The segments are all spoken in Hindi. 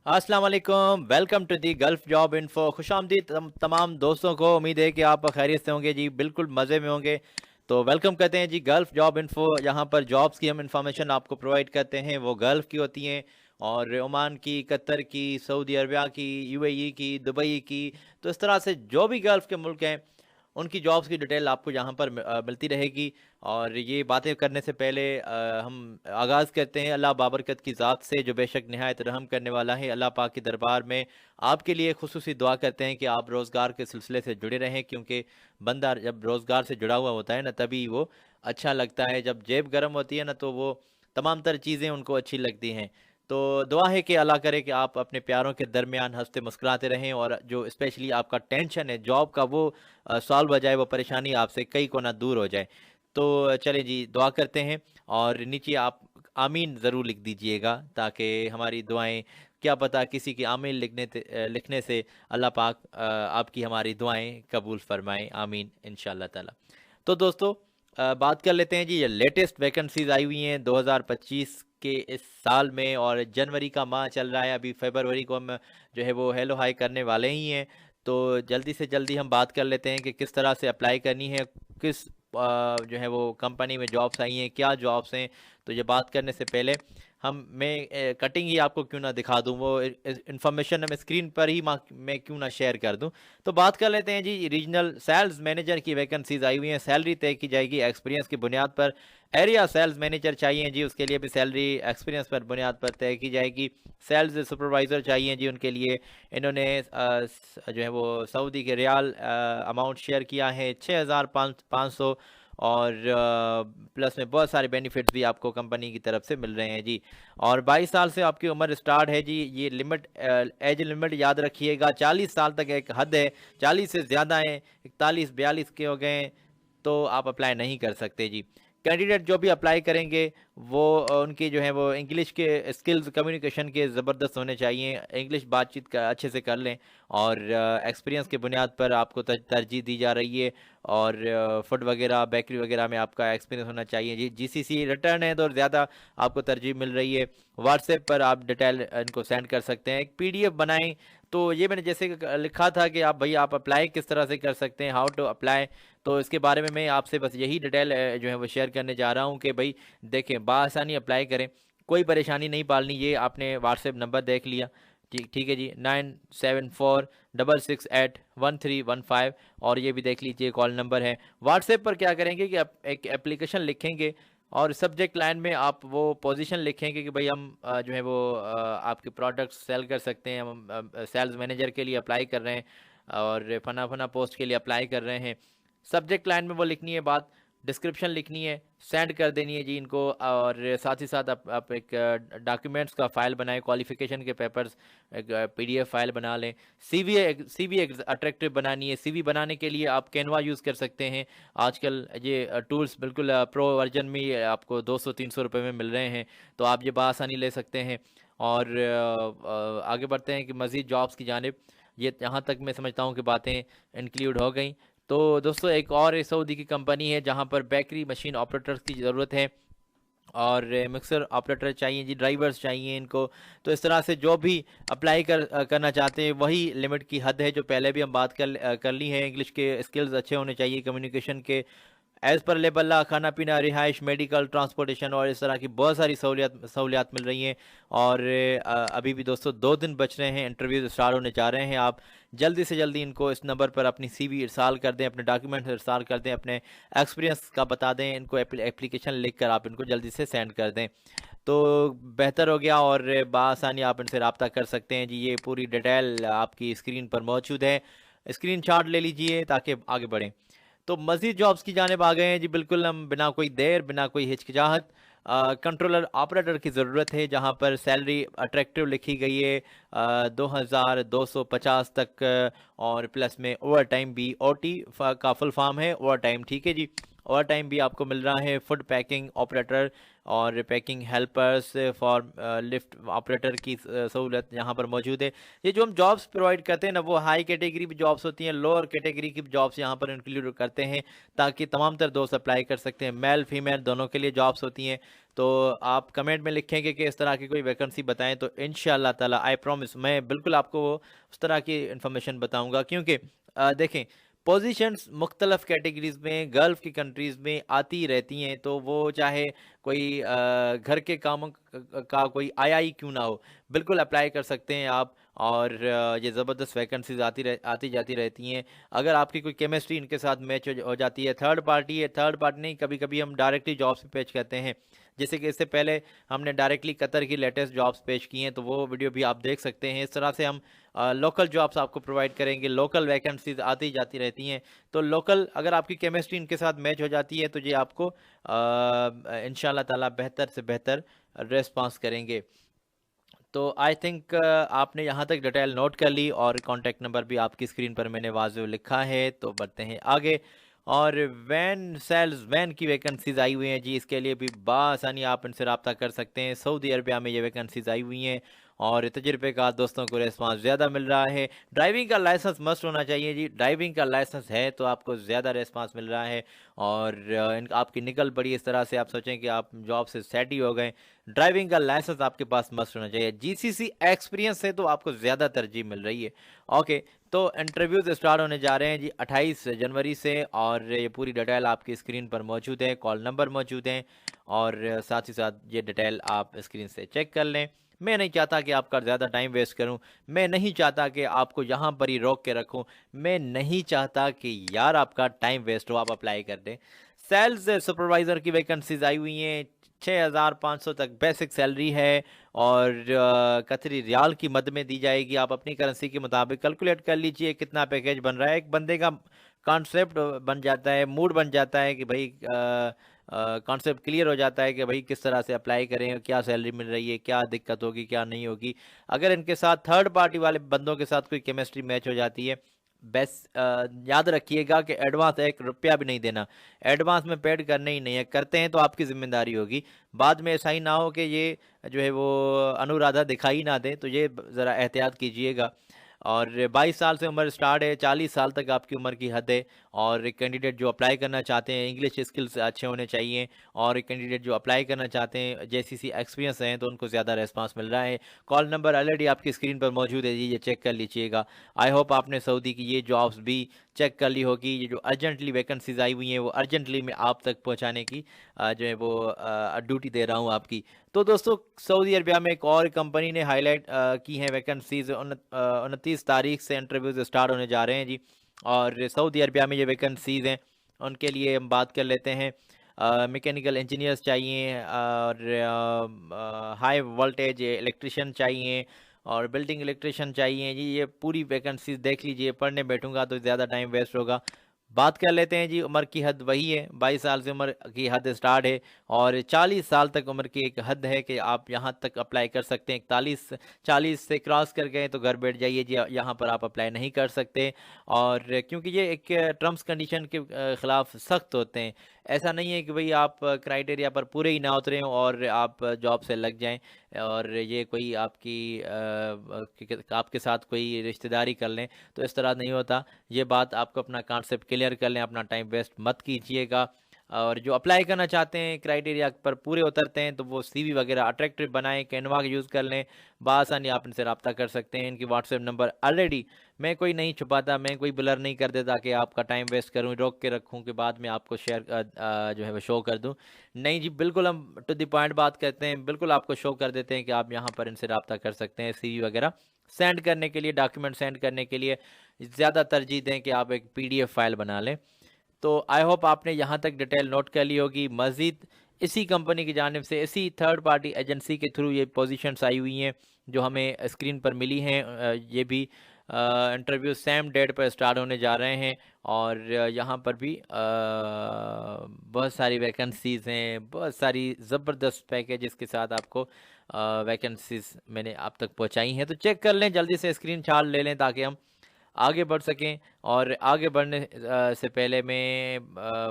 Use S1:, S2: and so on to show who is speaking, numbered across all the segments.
S1: अस्सलाम वालेकुम, welcome to the Gulf job info. खुशामदीद तमाम दोस्तों को। उम्मीद है कि आप खैरियत से होंगे जी, बिल्कुल मज़े में होंगे। तो वेलकम करते हैं जी गल्फ़ जॉब इन्फो। यहाँ पर जॉब्स की हम इंफॉर्मेशन आपको प्रोवाइड करते हैं, वो गल्फ़ की होती हैं और ओमान की, कतर की, सऊदी अरबिया की, यूएई की, दुबई की। तो इस तरह से जो भी गल्फ़ के मुल्क हैं, उनकी जॉब्स की डिटेल आपको यहाँ पर मिलती रहेगी। और ये बातें करने से पहले हम आगाज़ करते हैं अल्लाह बाबरकत की ज़ात से, जो बेशक निहायत रहम करने वाला है। अल्लाह पाक के दरबार में आपके लिए खुसूसी दुआ करते हैं कि आप रोज़गार के सिलसिले से जुड़े रहें, क्योंकि बंदा जब रोज़गार से जुड़ा हुआ होता है ना, तभी वो अच्छा लगता है। जब जेब गर्म होती है ना, तो वो तमाम तर चीज़ें उनको अच्छी लगती हैं। तो दुआ है कि अल्लाह करे कि आप अपने प्यारों के दरमियान हंसते मुस्कुराते रहें, और जो स्पेशली आपका टेंशन है जॉब का, वो सॉल्व हो जाए, वो परेशानी आपसे कई कोना दूर हो जाए। तो चलें जी, दुआ करते हैं। और नीचे आप आमीन ज़रूर लिख दीजिएगा, ताकि हमारी दुआएं, क्या पता किसी की आमीन लिखने से अल्लाह पाक आपकी हमारी दुआएं कबूल फरमाएं। आमीन इंशाअल्लाह ताला। तो दोस्तों, बात कर लेते हैं जी, ये लेटेस्ट वैकेंसीज आई हुई हैं 2025 के इस साल में, और जनवरी का माह चल रहा है, अभी फरवरी को हम जो है वो हेलो हाई करने वाले ही हैं। तो जल्दी से जल्दी हम बात कर लेते हैं कि किस तरह से अप्लाई करनी है, किस जो है वो कंपनी में जॉब्स आई हैं, क्या जॉब्स हैं। तो ये बात करने से पहले मैं कटिंग ही आपको क्यों ना दिखा दूं, वो इन्फॉर्मेशन मैं स्क्रीन पर ही मैं क्यों ना शेयर कर दूं। तो बात कर लेते हैं जी, रीजनल सेल्स मैनेजर की वैकेंसीज आई हुई हैं। सैलरी तय की जाएगी एक्सपीरियंस की बुनियाद पर। एरिया सेल्स मैनेजर चाहिए जी, उसके लिए भी सैलरी एक्सपीरियंस पर बुनियाद पर तय की जाएगी। सेल्स सुपरवाइज़र चाहिए जी, उनके लिए इन्होंने जो है वो सऊदी के रियाल अमाउंट शेयर किया है, 6,500। और प्लस में बहुत सारे बेनिफिट्स भी आपको कंपनी की तरफ से मिल रहे हैं जी। और 22 साल से आपकी उम्र स्टार्ट है जी। ये लिमिट, एज लिमिट याद रखिएगा, 40 साल तक एक हद है। 40 से ज़्यादा है, 41-42 के हो गए, तो आप अप्लाई नहीं कर सकते जी। कैंडिडेट जो भी अप्लाई करेंगे, वो उनकी जो है वो इंग्लिश के स्किल्स, कम्युनिकेशन के ज़बरदस्त होने चाहिए। इंग्लिश बातचीत का अच्छे से कर लें, और एक्सपीरियंस की बुनियाद पर आपको तरजीह दी जा रही है। और फूड वगैरह, बेकरी वगैरह में आपका एक्सपीरियंस होना चाहिए जी। जीसीसी रिटर्न है तो ज़्यादा आपको तरजीह मिल रही है। व्हाट्सएप पर आप डिटेल इनको सेंड कर सकते हैं, एक पीडीएफ बनाएं। तो ये मैंने जैसे लिखा था कि आप भाई आप अप्लाई किस तरह से कर सकते हैं, हाउ टू अप्लाई। तो इसके बारे में मैं आपसे बस यही डिटेल जो है वो शेयर करने जा रहा हूँ कि भाई देखें, बासानी अप्लाई करें, कोई परेशानी नहीं पालनी। ये आपने व्हाट्सएप नंबर देख लिया, ठीक ठीक है जी, 9746681315। और ये भी देख लीजिए, कॉल नंबर है। व्हाट्सएप पर क्या करेंगे कि आप एक एप्लीकेशन लिखेंगे, और सब्जेक्ट लाइन में आप वो पोजीशन लिखेंगे कि भाई हम जो है वो आपके प्रोडक्ट्स सेल कर सकते हैं, हम सेल्स मैनेजर के लिए अप्लाई कर रहे हैं, और फना फना पोस्ट के लिए अप्लाई कर रहे हैं। सब्जेक्ट लाइन में वो लिखनी है बात, डिस्क्रिप्शन लिखनी है, सेंड कर देनी है जी इनको। और साथ ही साथ आप एक डॉक्यूमेंट्स का फाइल बनाएं, क्वालिफिकेशन के पेपर्स, एक पीडीएफ फाइल बना लें। सीवी एक अट्रैक्टिव बनानी है। सीवी बनाने के लिए आप कैनवा यूज़ कर सकते हैं। आजकल ये टूल्स बिल्कुल प्रो वर्जन में आपको 200-300 रुपये में मिल रहे हैं, तो आप ये बआसानी ले सकते हैं। और आगे बढ़ते हैं कि मज़ीद जॉब्स की जानिब। ये यहाँ तक मैं समझता हूँ कि बातें इंक्लूड हो गई। तो दोस्तों, एक और सऊदी की कंपनी है जहाँ पर बेकरी मशीन ऑपरेटर्स की ज़रूरत है, और मिक्सर ऑपरेटर चाहिए जी, ड्राइवर्स चाहिए इनको। तो इस तरह से जो भी अप्लाई करना चाहते हैं, वही लिमिट की हद है जो पहले भी हम बात कर ली है। इंग्लिश के स्किल्स अच्छे होने चाहिए, कम्युनिकेशन के एज़ पर लेबल्ला, खाना पीना, रिहाइश, मेडिकल, ट्रांसपोर्टेशन, और इस तरह की बहुत सारी सहूलियात मिल रही हैं। और अभी भी दोस्तों 2 दिन बच रहे हैं, इंटरव्यूज स्टार्ट होने जा रहे हैं। आप जल्दी से जल्दी इनको इस नंबर पर अपनी सीवी इरसाल कर दें, अपने डॉक्यूमेंट्स इरसाल कर दें, अपने एक्सपीरियंस का बता दें इनको, एप्लीकेशन लिख कर आप इनको जल्दी से सेंड कर दें, तो बेहतर हो गया। और बआसानी आप इनसे रब्ता कर सकते हैं जी। ये पूरी डिटेल आपकी स्क्रीन पर मौजूद है, स्क्रीन शॉट ले लीजिए ताकि आगे बढ़ें। तो मज़ीद जॉब्स की जानिब आ गए हैं जी, बिल्कुल हम बिना कोई देर, बिना कोई हिचकिचाहट। कंट्रोलर ऑपरेटर की ज़रूरत है, जहां पर सैलरी अट्रैक्टिव लिखी गई है 2,250 तक। और प्लस में ओवर टाइम भी, ओटी का फुल फॉर्म है ओवर टाइम, ठीक है जी। ओवर टाइम भी आपको मिल रहा है। फूड पैकिंग ऑपरेटर और packing helpers for lift operator की सहूलत यहाँ पर मौजूद है। ये जो हम जॉब्स प्रोवाइड करते हैं ना, वो हाई कैटेगरी भी जॉब्स होती हैं, लोअर कैटेगरी की जॉब्स यहाँ पर इंक्लूड करते हैं, ताकि तमाम तर दोस्त अप्लाई कर सकते हैं। मेल फीमेल दोनों के लिए जॉब्स होती हैं। तो आप कमेंट में लिखेंगे कि इस तरह की कोई वैकेंसी बताएं, तो इंशाल्लाह ताला आई प्रॉमिस मैं बिल्कुल आपको उस तरह की इन्फॉर्मेशन बताऊंगा। क्योंकि देखें, पोजीशंस मुख्तलफ कैटेगरीज में गल्फ़ की कंट्रीज़ में आती रहती हैं, तो वो चाहे कोई घर के कामों का कोई आया ही क्यों ना हो, बिल्कुल अप्लाई कर सकते हैं आप। और ये ज़बरदस्त वैकेंसीज आती जाती रहती हैं। अगर आपकी कोई केमिस्ट्री इनके साथ मैच हो जाती है, थर्ड पार्टी नहीं, कभी कभी हम डायरेक्टली जॉब्स पेश करते हैं। जैसे कि इससे पहले हमने डायरेक्टली कतर की लेटेस्ट जॉब्स पेश की हैं, तो वो वीडियो भी आप देख सकते हैं। इस तरह से हम लोकल जॉब्स आपको प्रोवाइड करेंगे, लोकल वैकेंसीज आती जाती रहती हैं। तो लोकल अगर आपकी केमिस्ट्री इनके साथ मैच हो जाती है, तो ये आपको इंशाल्लाह ताला बेहतर से बेहतर रेस्पॉन्स करेंगे। तो आई थिंक आपने यहाँ तक डिटेल नोट कर ली, और कॉन्टैक्ट नंबर भी आपकी स्क्रीन पर मैंने वाज़ेह लिखा है। तो बढ़ते हैं आगे। और वैन की वैकेंसीज आई हुई हैं जी, इसके लिए भी बआसानी आप इनसे रब्ता कर सकते हैं। सऊदी अरबिया में ये वैकेंसीज आई हुई हैं, और तजुर्बे का दोस्तों को रेस्पॉन्स ज़्यादा मिल रहा है। ड्राइविंग का लाइसेंस मस्ट होना चाहिए जी, ड्राइविंग का लाइसेंस है तो आपको ज़्यादा रेस्पॉन्स मिल रहा है। और आपकी निकल पड़ी इस तरह से, आप सोचें कि आप जॉब से सेट ही हो गए। ड्राइविंग का लाइसेंस आपके पास मस्ट होना चाहिए। जीसीसी एक्सपीरियंस है तो आपको ज़्यादा तरजीह मिल रही है। ओके, तो इंटरव्यूज़ स्टार्ट होने जा रहे हैं जी 28 जनवरी से, और ये पूरी डिटेल आपकी स्क्रीन पर मौजूद है, कॉल नंबर मौजूद हैं, और साथ ही साथ ये डिटेल आप स्क्रीन से चेक कर लें। मैं नहीं चाहता कि आपका ज़्यादा टाइम वेस्ट करूं, मैं नहीं चाहता कि आपको यहाँ पर ही रोक के रखूं, मैं नहीं चाहता कि यार आपका टाइम वेस्ट हो, आप अप्लाई कर दें। सेल्स सुपरवाइज़र की वैकेंसीज आई हुई हैं, 6500 तक बेसिक सैलरी है, और कतरी रियाल की मद में दी जाएगी। आप अपनी करेंसी के मुताबिक कैलकुलेट कर लीजिए कितना पैकेज बन रहा है। एक बंदे का कॉन्सेप्ट बन जाता है, मूड बन जाता है कि भाई कॉन्सेप्ट क्लियर हो जाता है कि भाई किस तरह से अप्लाई करें, क्या सैलरी मिल रही है, क्या दिक्कत होगी, क्या नहीं होगी। अगर इनके साथ थर्ड पार्टी वाले बंदों के साथ कोई केमिस्ट्री मैच हो जाती है, बस याद रखिएगा कि एडवांस 1 रुपया भी नहीं देना, एडवांस में पेड करने ही नहीं है। करते हैं तो आपकी ज़िम्मेदारी होगी, बाद में ऐसा ही ना हो कि ये जो है वो अनुराधा दिखाई ना दे, तो ये ज़रा एहतियात कीजिएगा। और 22 साल से उम्र स्टार्ट है, 40 साल तक आपकी उम्र की हद है। और एक कैंडिडेट जो अप्लाई करना चाहते हैं, इंग्लिश स्किल्स अच्छे होने चाहिए। और एक कैंडिडेट जो अप्लाई करना चाहते हैं, जेसीसी एक्सपीरियंस हैं, तो उनको ज़्यादा रेस्पॉन्स मिल रहा है। कॉल नंबर ऑलरेडी आपकी स्क्रीन पर मौजूद है जी, ये चेक कर लीजिएगा। आई होप आपने सऊदी की ये जॉब्स भी चेक कर ली होगी। ये जो अर्जेंटली वैकेंसीज आई हुई हैं, वो अर्जेंटली मैं आप तक पहुँचाने की जो है वो ड्यूटी दे रहा हूँ आपकी। तो दोस्तों, सऊदी अरबिया में एक और कंपनी ने हाईलाइट की हैं वैकेंसीज। 29 तारीख से इंटरव्यूज स्टार्ट होने जा रहे हैं जी। और सऊदी अरबिया में ये वैकेंसीज हैं, उनके लिए हम बात कर लेते हैं। मैकेनिकल इंजीनियर्स चाहिए, और हाई वोल्टेज इलेक्ट्रिशियन चाहिए, और बिल्डिंग इलेक्ट्रिशियन चाहिए जी। ये पूरी वैकेंसीज देख लीजिए, पढ़ने बैठूंगा तो ज़्यादा टाइम वेस्ट होगा। बात कर लेते हैं जी, उम्र की हद वही है, 22 साल से उम्र की हद स्टार्ट है, और 40 साल तक उम्र की एक हद है कि आप यहाँ तक अप्लाई कर सकते हैं। 40 से क्रॉस कर गए तो घर बैठ जाइए जी, यहाँ पर आप अप्लाई नहीं कर सकते। और क्योंकि ये एक टर्म्स कंडीशन के ख़िलाफ़ सख्त होते हैं। ऐसा नहीं है कि भाई आप क्राइटेरिया पर पूरे ही ना उतरें और आप जॉब से लग जाएं, और ये कोई आपके साथ कोई रिश्तेदारी कर लें, तो इस तरह नहीं होता। ये बात आपको अपना कॉन्सेप्ट क्लियर कर लें, अपना टाइम वेस्ट मत कीजिएगा। और जो अप्लाई करना चाहते हैं, क्राइटेरिया पर पूरे उतरते हैं, तो वो सीवी वगैरह अट्रैक्टिव बनाएं, कैनवा का यूज़ कर लें, बआसानी आप इनसे रब्ता कर सकते हैं। इनकी व्हाट्सएप नंबर ऑलरेडी, मैं कोई नहीं छुपाता, मैं कोई ब्लर नहीं कर देता कि आपका टाइम वेस्ट करूं, रोक के रखूं कि बाद में आपको शेयर जो है वो शो कर दूं। नहीं जी, बिल्कुल हम टू द पॉइंट बात करते हैं, बिल्कुल आपको शो कर देते हैं कि आप यहाँ पर इनसे रब्ता कर सकते हैं। सीवी वगैरह सेंड करने के लिए, डॉक्यूमेंट सेंड करने के लिए ज़्यादा तरजीह दें कि आप एक पीडीएफ फाइल बना लें। तो आई होप आपने यहाँ तक डिटेल नोट कर ली होगी। मज़ीद इसी कंपनी की जानिब से, इसी थर्ड पार्टी एजेंसी के थ्रू ये पोजीशंस आई हुई हैं जो हमें स्क्रीन पर मिली हैं। ये भी इंटरव्यू सेम डेट पर स्टार्ट होने जा रहे हैं, और यहाँ पर भी बहुत सारी वैकेंसीज़ हैं, बहुत सारी ज़बरदस्त पैकेजेस के साथ आपको वैकेंसीज़ मैंने आप तक पहुँचाई हैं। तो चेक कर लें, जल्दी से स्क्रीन शॉट ले लें ताकि हम आगे बढ़ सकें। और आगे बढ़ने से पहले मैं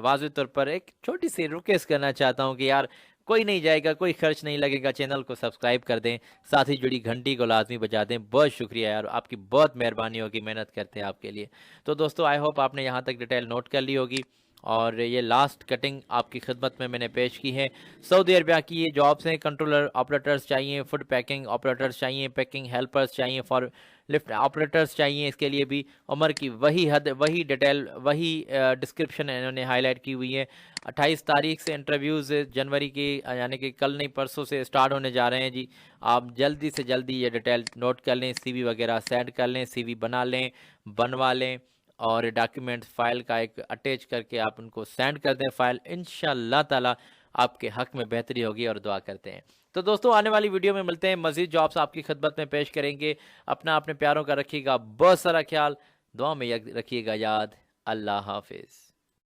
S1: वाज़िह तौर पर एक छोटी सी रिक्वेस्ट करना चाहता हूँ कि यार कोई नहीं जाएगा, कोई खर्च नहीं लगेगा, चैनल को सब्सक्राइब कर दें, साथ ही जुड़ी घंटी को लाजमी बजा दें। बहुत शुक्रिया यार, आपकी बहुत मेहरबानी होगी, मेहनत करते हैं आपके लिए। तो दोस्तों आई होप आपने यहाँ तक डिटेल नोट कर ली होगी और ये लास्ट कटिंग आपकी खिदमत में मैंने पेश की है। सऊदी अरबिया की ये जॉब्स हैं। कंट्रोलर ऑपरेटर्स चाहिए, फूड पैकिंग ऑपरेटर्स चाहिए, पैकिंग हेल्पर्स चाहिए, फॉर लिफ्ट ऑपरेटर्स चाहिए। इसके लिए भी उम्र की वही हद, वही डिटेल, वही डिस्क्रिप्शन इन्होंने हाईलाइट की हुई है। 28 तारीख से इंटरव्यूज़ जनवरी की यानी कि कल नहीं परसों से स्टार्ट होने जा रहे हैं जी। आप जल्दी से जल्दी ये डिटेल नोट कर लें, सीवी वगैरह सेंड कर लें, सीवी बना लें, बनवा लें और डॉक्यूमेंट फाइल का एक अटैच करके आप उनको सेंड कर दें फाइल। इंशाल्लाह ताला आपके हक में बेहतरी होगी और दुआ करते हैं। तो दोस्तों आने वाली वीडियो में मिलते हैं, मज़ीद जॉब्स आपकी खिदमत में पेश करेंगे। अपने प्यारों का रखिएगा बहुत सारा ख्याल, दुआ में रखिएगा याद। अल्लाह हाफिज़।